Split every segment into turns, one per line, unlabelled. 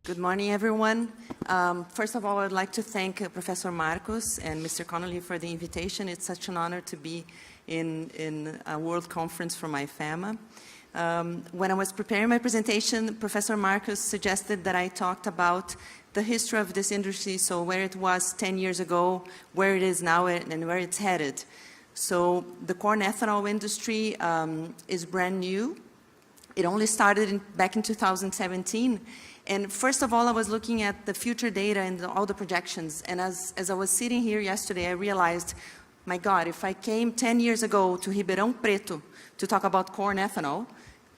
Good morning, everyone. First of all, I'd like to thank Professor Marcos and Mr. Connolly for the invitation. It's such an honor to be in a world conference from IFAMA. When I was preparing my presentation, Professor Marcos suggested that I talked about the history of this industry, so where it was 10 years ago, where it is now, and where it's headed. So the corn ethanol industry is brand new. It only started back in 2017. And first of all, I was looking at the future data and all the projections. And as I was sitting here yesterday, I realized, my God, if I came 10 years ago to Ribeirão Preto to talk about corn ethanol,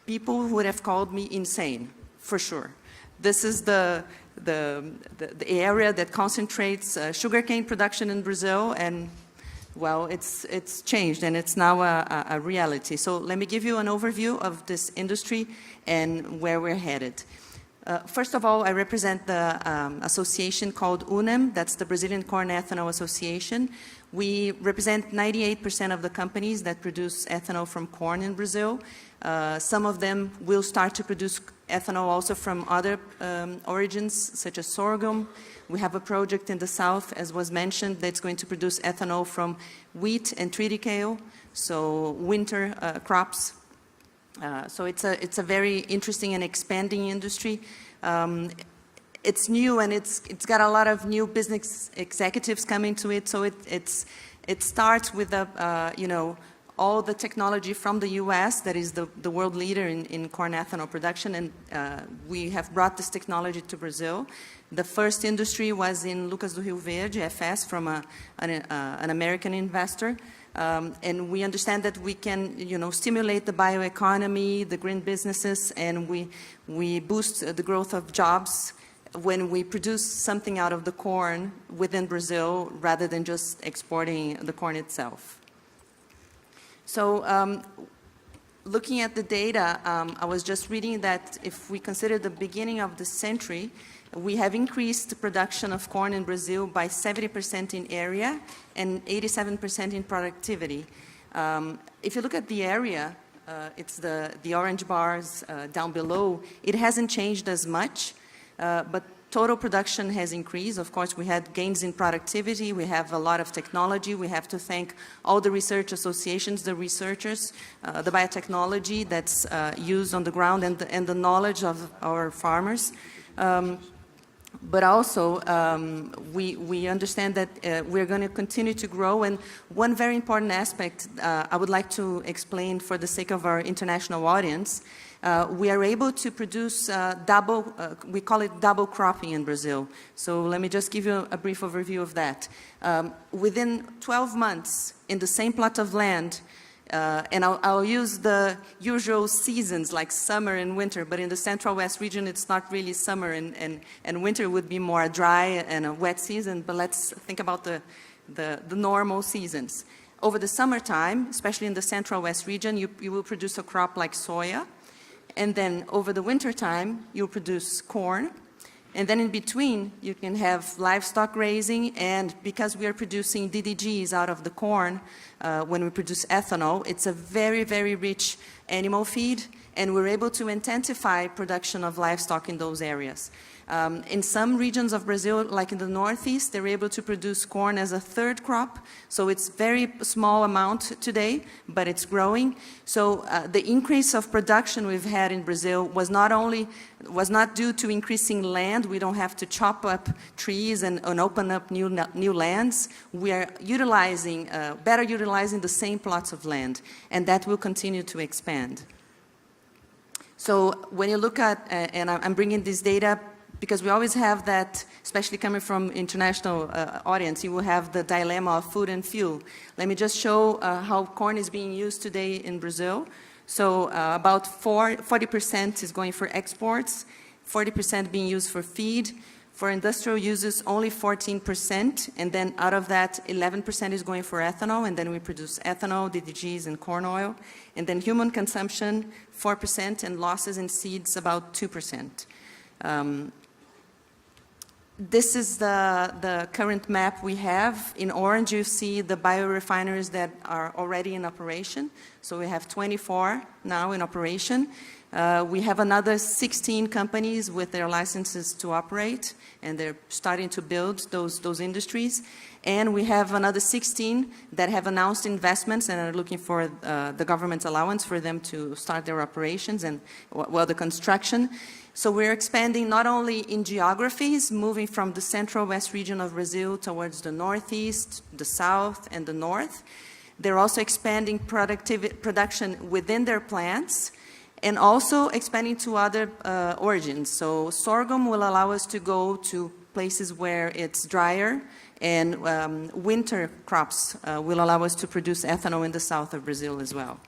people would have called me insane, for sure. This is the area that concentrates sugarcane production in Brazil, and well, it's changed and it's now a reality. So let me give you an overview of this industry and where we're headed. First of all, I represent the association called UNEM, that's the Brazilian Corn Ethanol Association. We represent 98% of the companies that produce ethanol from corn in Brazil. Some of them will start to produce ethanol also from other origins, such as sorghum. We have a project in the south, as was mentioned, that's going to produce ethanol from wheat and triticale, so winter crops. So it's a very interesting and expanding industry. It's new and it's got a lot of new business executives coming to it. So it starts with all the technology from the U.S. that is the world leader in corn ethanol production, and we have brought this technology to Brazil. The first industry was in Lucas do Rio Verde, FS, from an American investor. And we understand that we can, stimulate the bioeconomy, the green businesses, and we boost the growth of jobs when we produce something out of the corn within Brazil rather than just exporting the corn itself. So looking at the data, I was just reading that if we consider the beginning of the century, we have increased the production of corn in Brazil by 70% in area and 87% in productivity. If you look at the area, it's the orange bars down below, it hasn't changed as much, but total production has increased. Of course, we had gains in productivity. We have a lot of technology. We have to thank all the research associations, the researchers, the biotechnology that's used on the ground, and the knowledge of our farmers. But also, we understand that we're going to continue to grow. And one very important aspect I would like to explain for the sake of our international audience, we are able to produce we call it double cropping in Brazil. So let me just give you a brief overview of that. Within 12 months, in the same plot of land, and I'll use the usual seasons like summer and winter, but in the Central West region it's not really summer, and winter would be more a dry and a wet season, but let's think about the normal seasons. Over the summertime, especially in the Central West region, you will produce a crop like soya, and then over the winter time you'll produce corn. And then in between, you can have livestock raising, and because we are producing DDGs out of the corn, when we produce ethanol, it's a very, very rich animal feed, and we're able to intensify production of livestock in those areas. In some regions of Brazil, like in the Northeast, they're able to produce corn as a third crop, so it's very small amount today, but it's growing. So the increase of production we've had in Brazil was not due to increasing land. We don't have to chop up trees and open up new lands. We are better utilizing the same plots of land, and that will continue to expand. So when you look at, and I'm bringing this data because we always have that, especially coming from international audience, you will have the dilemma of food and fuel. Let me just show how corn is being used today in Brazil. So about 40% is going for exports, 40% being used for feed. For industrial uses, only 14%, and then out of that, 11% is going for ethanol, and then we produce ethanol, DDGs, and corn oil. And then human consumption, 4%, and losses in seeds, about 2%. This is the current map we have. In orange, you see the biorefineries that are already in operation. So we have 24 now in operation. We have another 16 companies with their licenses to operate, and they're starting to build those industries. And we have another 16 that have announced investments and are looking for the government's allowance for them to start their operations and, well, the construction. So we're expanding not only in geographies, moving from the central west region of Brazil towards the northeast, the south, and the north. They're also expanding production within their plants, and also expanding to other origins. So sorghum will allow us to go to places where it's drier, and winter crops will allow us to produce ethanol in the south of Brazil as well.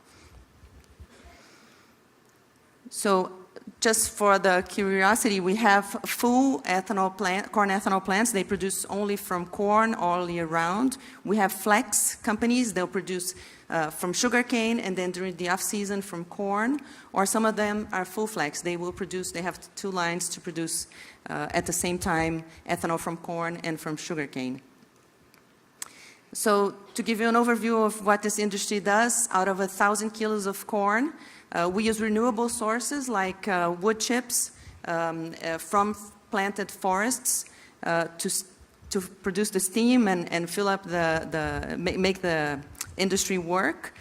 So just for the curiosity, we have full ethanol corn ethanol plants. They produce only from corn all year round. We have flex companies. They'll produce from sugarcane, and then during the off-season from corn, or some of them are full flex. They will produce, they have 2 lines to produce at the same time ethanol from corn and from sugarcane. So to give you an overview of what this industry does, out of 1,000 kilos of corn, we use renewable sources like wood chips from planted forests to produce the steam and fill up make the industry work.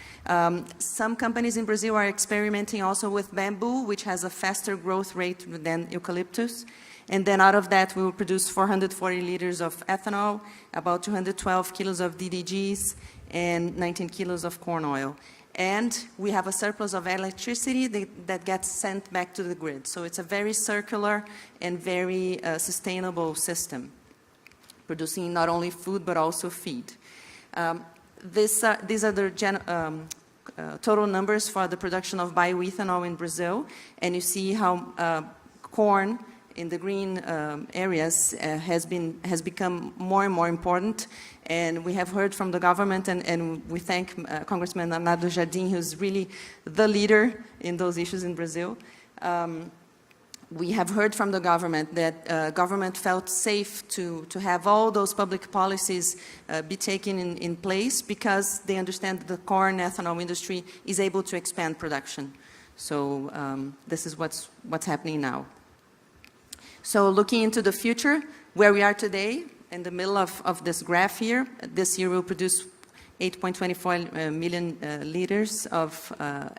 Some companies in Brazil are experimenting also with bamboo, which has a faster growth rate than eucalyptus. And then out of that, we will produce 440 liters of ethanol, about 212 kilos of DDGs, and 19 kilos of corn oil. And we have a surplus of electricity that gets sent back to the grid. So it's a very circular and very sustainable system, producing not only food but also feed. These are the total numbers for the production of bioethanol in Brazil, and you see how corn in the green areas has become more and more important. And we have heard from the government, and we thank Congressman Arnaldo Jardim, who's really the leader in those issues in Brazil. We have heard from the government that government felt safe to have all those public policies be taken in place, because they understand that the corn ethanol industry is able to expand production. So this is what's happening now. So looking into the future, where we are today, in the middle of this graph here, this year we'll produce 8.24 million liters of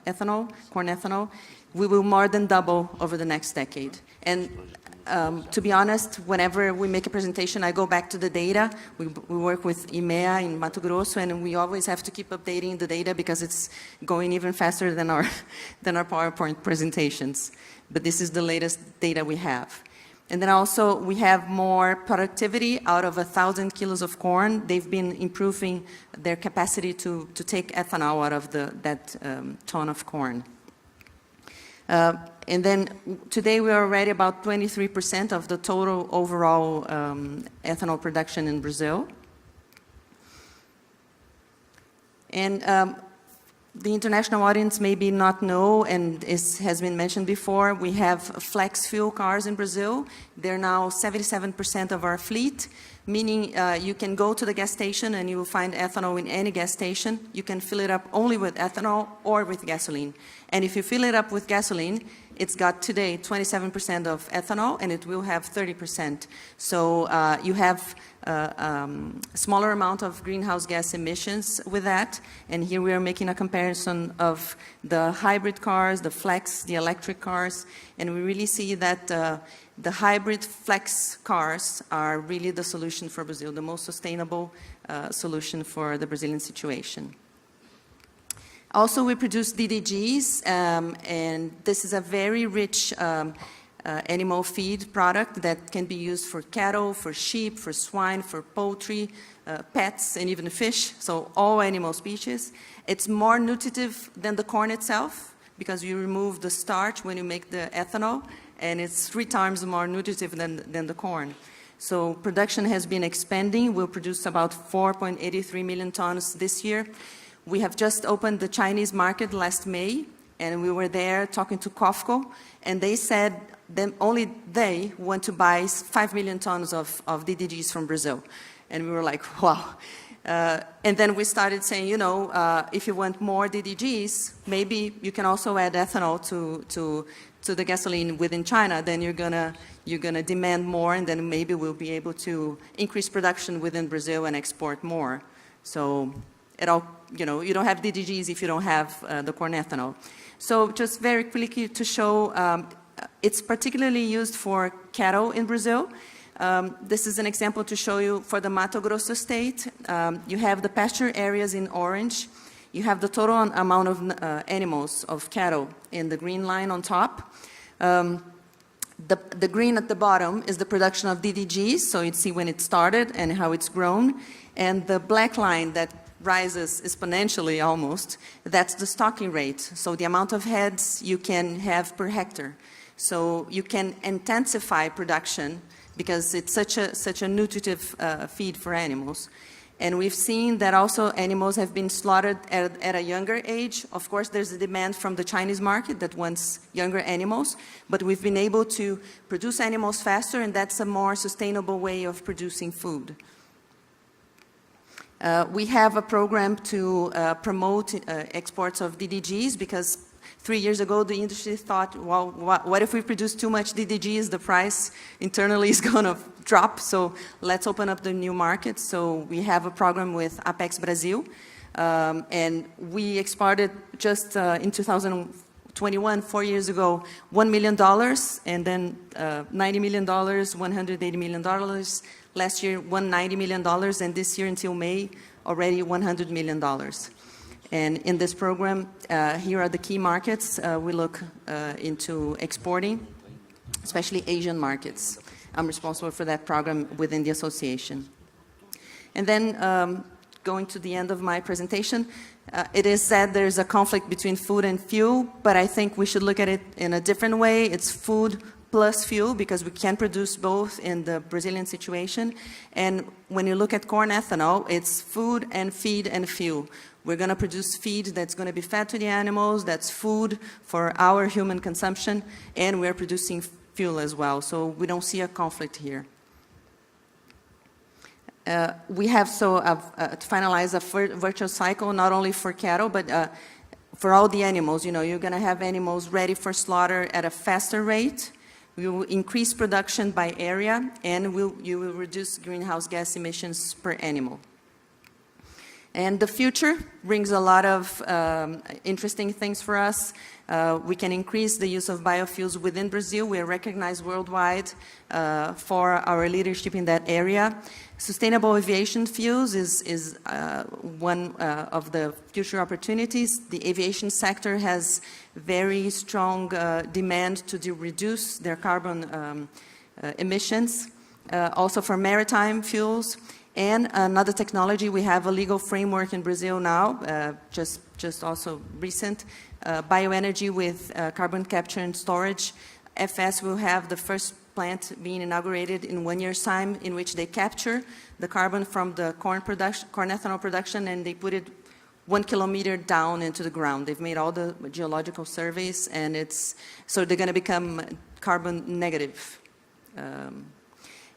ethanol, corn ethanol. We will more than double over the next decade. And to be honest, whenever we make a presentation, I go back to the data. We work with IMEA in Mato Grosso, and we always have to keep updating the data because it's going even faster than our PowerPoint presentations. But this is the latest data we have. And then also we have more productivity out of 1,000 kilos of corn. They've been improving their capacity to take ethanol out of that ton of corn. And then today we are already about 23% of the total overall ethanol production in Brazil. And the international audience maybe not know, and has been mentioned before, we have flex fuel cars in Brazil. They're now 77% of our fleet, meaning you can go to the gas station and you will find ethanol in any gas station. You can fill it up only with ethanol or with gasoline. And if you fill it up with gasoline, it's got today 27% of ethanol, and it will have 30%. So you have a smaller amount of greenhouse gas emissions with that. And here we are making a comparison of the hybrid cars, the flex, the electric cars, and we really see that the hybrid flex cars are really the solution for Brazil, the most sustainable solution for the Brazilian situation. Also, we produce DDGs, and this is a very rich animal feed product that can be used for cattle, for sheep, for swine, for poultry, pets, and even fish, so all animal species. It's more nutritive than the corn itself, because you remove the starch when you make the ethanol, and it's 3 times more nutritive than the corn. So production has been expanding. We'll produce about 4.83 million tons this year. We have just opened the Chinese market last May, and we were there talking to COFCO, and they said then only they want to buy 5 million tons of DDGs from Brazil. And we were like, wow. And then we started saying, you know, if you want more DDGs, maybe you can also add ethanol to the gasoline within China. Then you're gonna demand more, and then maybe we'll be able to increase production within Brazil and export more. So it all, you know, you don't have DDGs if you don't have the corn ethanol. So just very quickly to show, it's particularly used for cattle in Brazil. This is an example to show you for the Mato Grosso state. You have the pasture areas in orange. You have the total amount of animals, of cattle, in the green line on top. The green at the bottom is the production of DDGs, so you'd see when it started and how it's grown. And the black line that rises exponentially almost, that's the stocking rate. So the amount of heads you can have per hectare. So you can intensify production because it's such a nutritive feed for animals. And we've seen that also animals have been slaughtered at a younger age. Of course, there's a demand from the Chinese market that wants younger animals, but we've been able to produce animals faster, and that's a more sustainable way of producing food. We have a program to promote exports of DDGs because 3 years ago, the industry thought, well, what if we produce too much DDGs? The price internally is going to drop, so let's open up the new market. So we have a program with Apex Brazil, and we exported just in 2021, 4 years ago, $1 million, and then $90 million, $180 million. Last year, $190 million, and this year until May, already $100 million. And in this program, here are the key markets we look into exporting, especially Asian markets. I'm responsible for that program within the association. And then going to the end of my presentation, it is said there's a conflict between food and fuel, but I think we should look at it in a different way. It's food plus fuel, because we can produce both in the Brazilian situation. And when you look at corn ethanol, it's food and feed and fuel. We're going to produce feed that's going to be fed to the animals, that's food for our human consumption, and we're producing fuel as well. So we don't see a conflict here. We have to finalize a virtuous cycle, not only for cattle, but for all the animals. You know, you're going to have animals ready for slaughter at a faster rate. We will increase production by area, and you will reduce greenhouse gas emissions per animal. And the future brings a lot of interesting things for us. We can increase the use of biofuels within Brazil. We are recognized worldwide for our leadership in that area. Sustainable aviation fuels is one of the future opportunities. The aviation sector has very strong demand to reduce their carbon emissions. Also for maritime fuels. And another technology, we have a legal framework in Brazil now, just also recent, bioenergy with carbon capture and storage. FS will have the first plant being inaugurated in 1 year's time, in which they capture the carbon from the corn ethanol production, and they put it 1 kilometer down into the ground. They've made all the geological surveys, and so they're going to become carbon negative.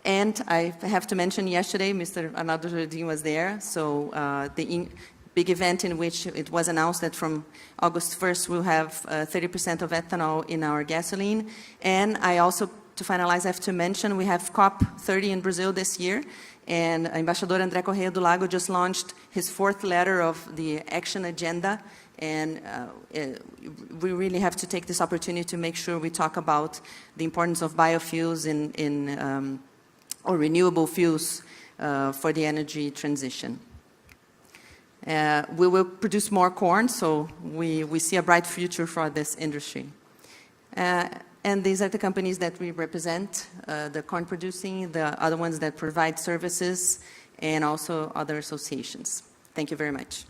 And I have to mention yesterday, Mr. Arnaldo Jardim was there, so the big event in which it was announced that from August 1st we'll have 30% of ethanol in our gasoline. And I also, to finalize, I have to mention we have COP30 in Brazil this year, and Ambassador André Correia do Lago just launched his 4th letter of the action agenda, and we really have to take this opportunity to make sure we talk about the importance of biofuels or renewable fuels for the energy transition. We will produce more corn, so we see a bright future for this industry. And these are the companies that we represent, the corn producing, the other ones that provide services, and also other associations. Thank you very much.